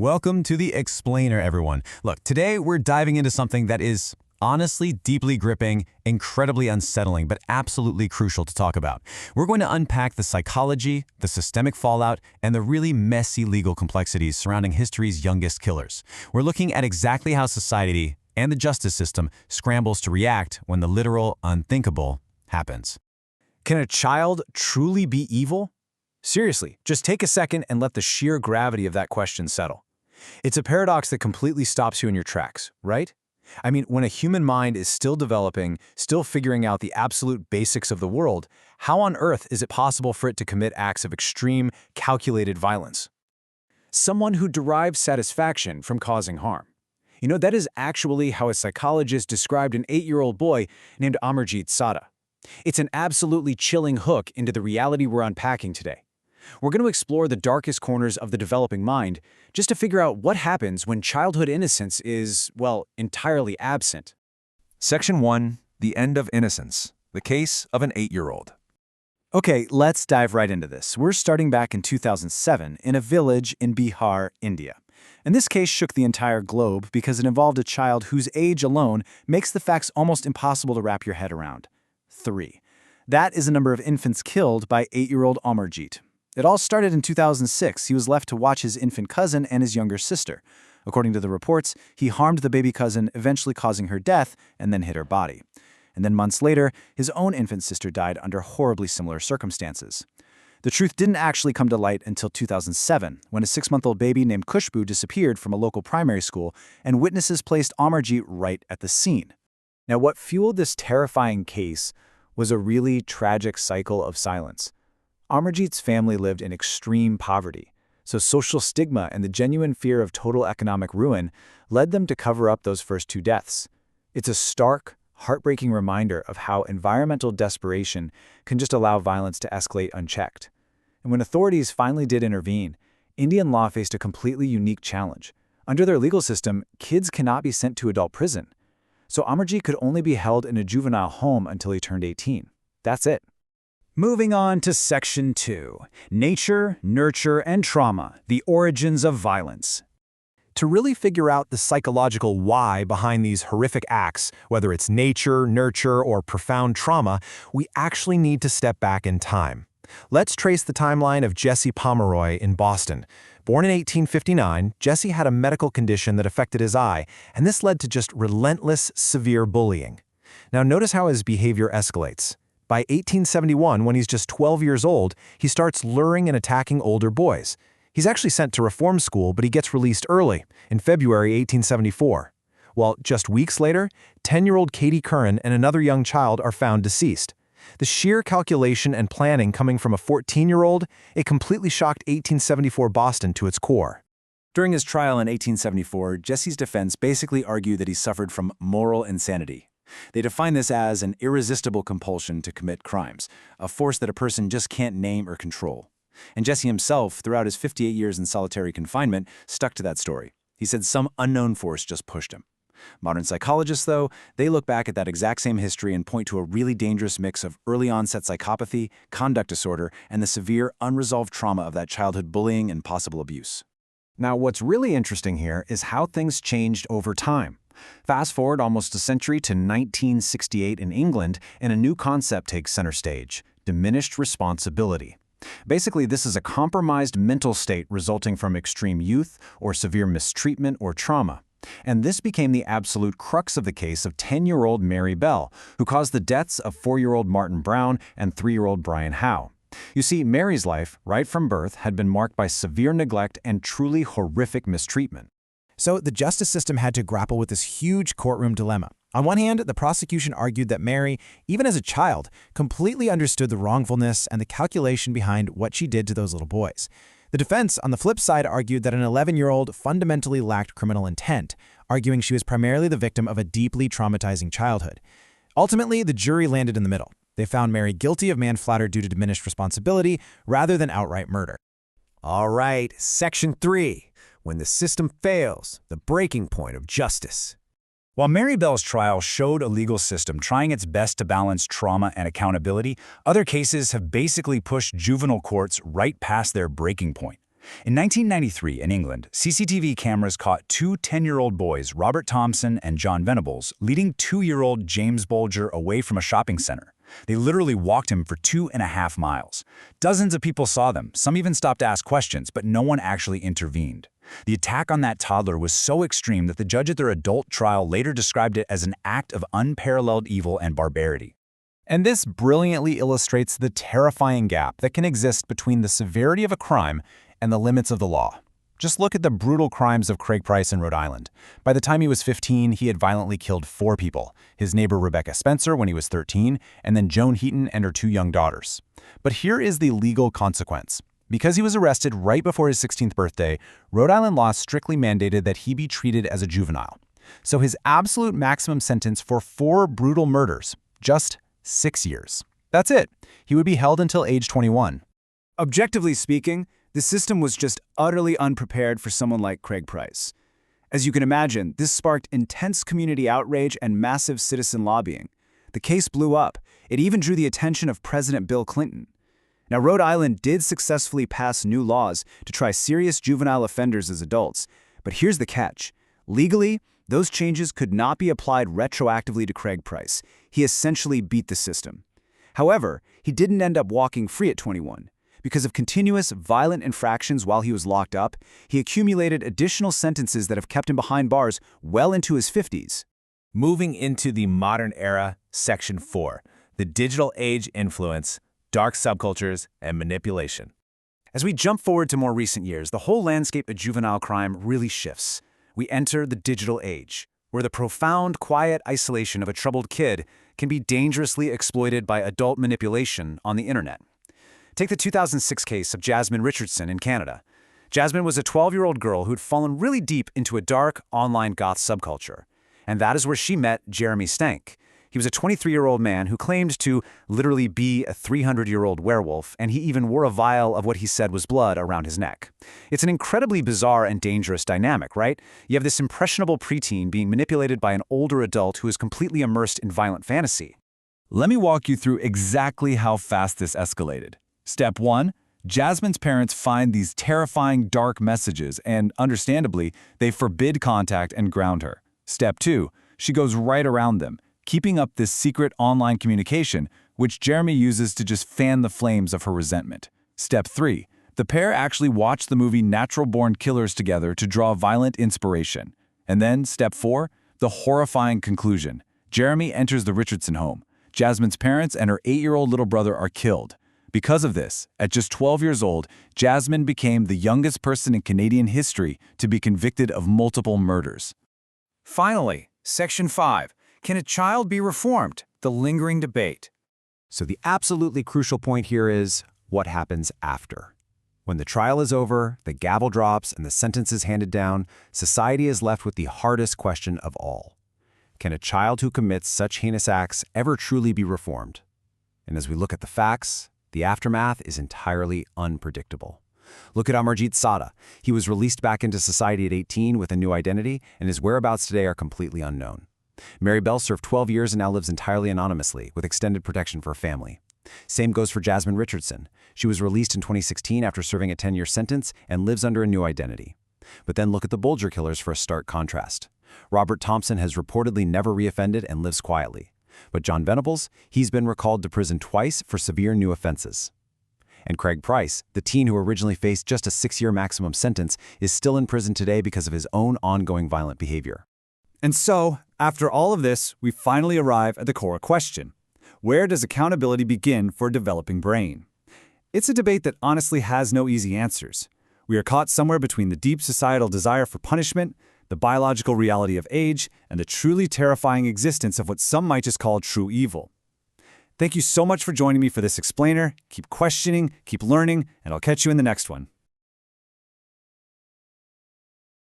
Welcome to the Explainer, everyone. Look, today we're diving into something that is honestly deeply gripping, incredibly unsettling, but absolutely crucial to talk about. We're going to unpack the psychology, the systemic fallout, and the really messy legal complexities surrounding history's youngest killers. We're looking at exactly how society and the justice system scrambles to react when the literal unthinkable happens. Can a child truly be evil? Seriously, just take a second and let the sheer gravity of that question settle. It's a paradox that completely stops you in your tracks, right? I mean, when a human mind is still developing, still figuring out the absolute basics of the world, how on earth is it possible for it to commit acts of extreme, calculated violence? Someone who derives satisfaction from causing harm. That is actually how a psychologist described an 8-year-old boy named Amarjit Sada. It's an absolutely chilling hook into the reality we're unpacking today. We're going to explore the darkest corners of the developing mind just to figure out what happens when childhood innocence is, well, entirely absent. Section 1. The End of Innocence. The Case of an 8-year-old. Okay, let's dive right into this. We're starting back in 2007 in a village in Bihar, India. And this case shook the entire globe because it involved a child whose age alone makes the facts almost impossible to wrap your head around. 3. That is the number of infants killed by 8-year-old Amarjit. It all started in 2006. He was left to watch his infant cousin and his younger sister. According to the reports, he harmed the baby cousin, eventually causing her death, and then hit her body. And then months later, his own infant sister died under horribly similar circumstances. The truth didn't actually come to light until 2007, when a 6-month-old baby named Kushbu disappeared from a local primary school, and witnesses placed Amarjit right at the scene. Now, what fueled this terrifying case was a really tragic cycle of silence. Amarjit's family lived in extreme poverty, so social stigma and the genuine fear of total economic ruin led them to cover up those first 2 deaths. It's a stark, heartbreaking reminder of how environmental desperation can just allow violence to escalate unchecked. And when authorities finally did intervene, Indian law faced a completely unique challenge. Under their legal system, kids cannot be sent to adult prison. So Amarjit could only be held in a juvenile home until he turned 18. That's it. Moving on to Section 2, Nature, Nurture, and Trauma, the Origins of Violence. To really figure out the psychological why behind these horrific acts, whether it's nature, nurture, or profound trauma, we actually need to step back in time. Let's trace the timeline of Jesse Pomeroy in Boston. Born in 1859, Jesse had a medical condition that affected his eye, and this led to just relentless, severe bullying. Now notice how his behavior escalates. By 1871, when he's just 12 years old, he starts luring and attacking older boys. He's actually sent to reform school, but he gets released early, in February 1874. Well, just weeks later, 10-year-old Katie Curran and another young child are found deceased. The sheer calculation and planning coming from a 14-year-old, it completely shocked 1874 Boston to its core. During his trial in 1874, Jesse's defense basically argued that he suffered from moral insanity. They define this as an irresistible compulsion to commit crimes, a force that a person just can't name or control. And Jesse himself, throughout his 58 years in solitary confinement, stuck to that story. He said some unknown force just pushed him. Modern psychologists, though, they look back at that exact same history and point to a really dangerous mix of early-onset psychopathy, conduct disorder, and the severe, unresolved trauma of that childhood bullying and possible abuse. Now, what's really interesting here is how things changed over time. Fast forward almost a century to 1968 in England, and a new concept takes center stage: diminished responsibility. Basically, this is a compromised mental state resulting from extreme youth or severe mistreatment or trauma. And this became the absolute crux of the case of 10-year-old Mary Bell, who caused the deaths of 4-year-old Martin Brown and 3-year-old Brian Howe. You see, Mary's life, right from birth, had been marked by severe neglect and truly horrific mistreatment. So the justice system had to grapple with this huge courtroom dilemma. On one hand, the prosecution argued that Mary, even as a child, completely understood the wrongfulness and the calculation behind what she did to those little boys. The defense, on the flip side, argued that an 11-year-old fundamentally lacked criminal intent, arguing she was primarily the victim of a deeply traumatizing childhood. Ultimately, the jury landed in the middle. They found Mary guilty of manslaughter due to diminished responsibility rather than outright murder. All right, Section 3. When the system fails, the breaking point of justice. While Mary Bell's trial showed a legal system trying its best to balance trauma and accountability, other cases have basically pushed juvenile courts right past their breaking point. In 1993, in England, CCTV cameras caught two 10-year-old boys, Robert Thompson and John Venables, leading 2-year-old James Bolger away from a shopping center. They literally walked him for 2.5 miles. Dozens of people saw them. Some even stopped to ask questions, but no one actually intervened. The attack on that toddler was so extreme that the judge at their adult trial later described it as an act of unparalleled evil and barbarity. And this brilliantly illustrates the terrifying gap that can exist between the severity of a crime and the limits of the law. Just look at the brutal crimes of Craig Price in Rhode Island. By the time he was 15, he had violently killed 4 people, his neighbor Rebecca Spencer when he was 13, and then Joan Heaton and her 2 young daughters. But here is the legal consequence. Because he was arrested right before his 16th birthday, Rhode Island law strictly mandated that he be treated as a juvenile. So his absolute maximum sentence for 4 brutal murders, just 6 years. That's it. He would be held until age 21. Objectively speaking, the system was just utterly unprepared for someone like Craig Price. As you can imagine, this sparked intense community outrage and massive citizen lobbying. The case blew up. It even drew the attention of President Bill Clinton. Now, Rhode Island did successfully pass new laws to try serious juvenile offenders as adults, but here's the catch. Legally, those changes could not be applied retroactively to Craig Price. He essentially beat the system. However, he didn't end up walking free at 21. Because of continuous violent infractions while he was locked up, he accumulated additional sentences that have kept him behind bars well into his 50s. Moving into the modern era, Section 4, the digital age influence, dark subcultures, and manipulation. As we jump forward to more recent years, the whole landscape of juvenile crime really shifts. We enter the digital age, where the profound, quiet isolation of a troubled kid can be dangerously exploited by adult manipulation on the internet. Take the 2006 case of Jasmine Richardson in Canada. Jasmine was a 12-year-old girl who'd fallen really deep into a dark, online goth subculture. And that is where she met Jeremy Stank. He was a 23-year-old man who claimed to literally be a 300-year-old werewolf, and he even wore a vial of what he said was blood around his neck. It's an incredibly bizarre and dangerous dynamic, right? You have this impressionable preteen being manipulated by an older adult who is completely immersed in violent fantasy. Let me walk you through exactly how fast this escalated. Step 1. Jasmine's parents find these terrifying dark messages and, understandably, they forbid contact and ground her. Step 2. She goes right around them, keeping up this secret online communication, which Jeremy uses to just fan the flames of her resentment. Step 3. The pair actually watch the movie Natural Born Killers together to draw violent inspiration. And then, Step 4, the horrifying conclusion. Jeremy enters the Richardson home. Jasmine's parents and her 8-year-old little brother are killed. Because of this, at just 12 years old, Jasmine became the youngest person in Canadian history to be convicted of multiple murders. Finally, Section 5. Can a child be reformed? The lingering debate. So the absolutely crucial point here is what happens after. When the trial is over, the gavel drops, and the sentence is handed down, society is left with the hardest question of all. Can a child who commits such heinous acts ever truly be reformed? And as we look at the facts, the aftermath is entirely unpredictable. Look at Amarjit Sada. He was released back into society at 18 with a new identity, and his whereabouts today are completely unknown. Mary Bell served 12 years and now lives entirely anonymously, with extended protection for her family. Same goes for Jasmine Richardson. She was released in 2016 after serving a 10-year sentence and lives under a new identity. But then look at the Bolger killers for a stark contrast. Robert Thompson has reportedly never reoffended and lives quietly. But John Venables, he's been recalled to prison twice for severe new offenses. And Craig Price, the teen who originally faced just a 6-year maximum sentence, is still in prison today because of his own ongoing violent behavior. And so, after all of this, we finally arrive at the core question. Where does accountability begin for a developing brain? It's a debate that honestly has no easy answers. We are caught somewhere between the deep societal desire for punishment, the biological reality of age, and the truly terrifying existence of what some might just call true evil. Thank you so much for joining me for this explainer. Keep questioning, keep learning, and I'll catch you in the next one.